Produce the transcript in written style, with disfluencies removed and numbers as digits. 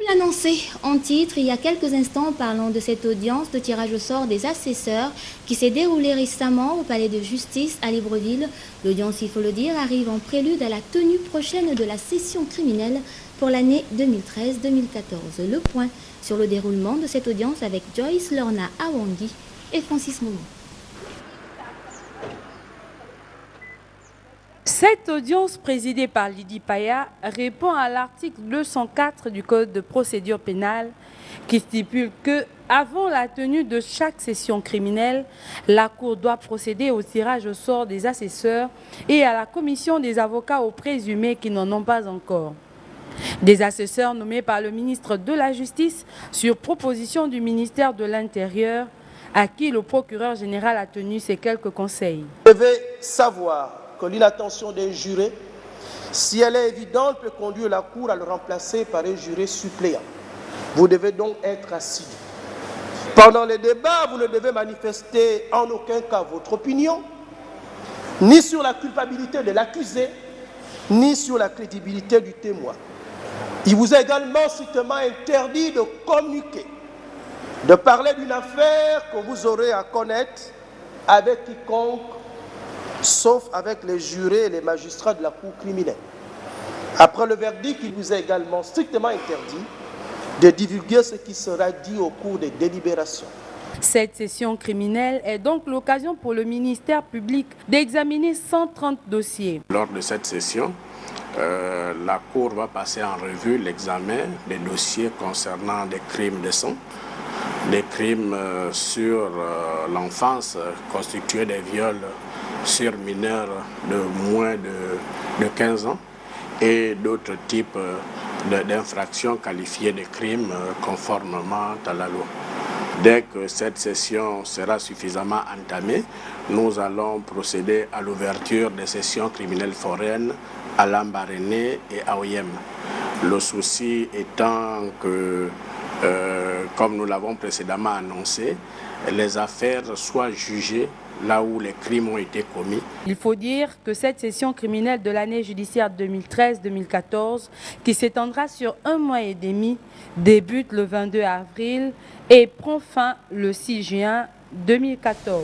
L'annoncer en titre il y a quelques instants, parlons de cette audience de tirage au sort des assesseurs qui s'est déroulée récemment au palais de justice à Libreville. L'audience, il faut le dire, arrive en prélude à la tenue prochaine de la session criminelle pour l'année 2013-2014. Le point sur le déroulement de cette audience avec Joyce Lorna Awangi et Francis Moumou. Cette audience présidée par Lydie Paya répond à l'article 204 du Code de procédure pénale qui stipule que, avant la tenue de chaque session criminelle, la Cour doit procéder au tirage au sort des assesseurs et à la commission des avocats aux présumés qui n'en ont pas encore. Des assesseurs nommés par le ministre de la Justice sur proposition du ministère de l'Intérieur, à qui le procureur général a tenu ces quelques conseils. Vous devez savoir que l'inattention des jurés, si elle est évidente, peut conduire la Cour à le remplacer par un juré suppléant. Vous devez donc être assidu. Pendant les débats, vous ne devez manifester en aucun cas votre opinion, ni sur la culpabilité de l'accusé, ni sur la crédibilité du témoin. Il vous est également strictement interdit de communiquer, de parler d'une affaire que vous aurez à connaître avec quiconque, sauf avec les jurés et les magistrats de la Cour criminelle. Après le verdict, il vous est également strictement interdit de divulguer ce qui sera dit au cours des délibérations. Cette session criminelle est donc l'occasion pour le ministère public d'examiner 130 dossiers. Lors de cette session, la Cour va passer en revue l'examen des dossiers concernant des crimes de sang, des crimes sur l'enfance constitués des viols sur mineurs de moins de 15 ans et d'autres types d'infractions qualifiées de crimes conformément à la loi. Dès que cette session sera suffisamment entamée, nous allons procéder à l'ouverture des sessions criminelles foraines à Lambaréné et à Oyem. Le souci étant que, comme nous l'avons précédemment annoncé, les affaires soient jugées là où les crimes ont été commis. Il faut dire que cette session criminelle de l'année judiciaire 2013-2014, qui s'étendra sur 1 mois et demi, débute le 22 avril et prend fin le 6 juin 2014.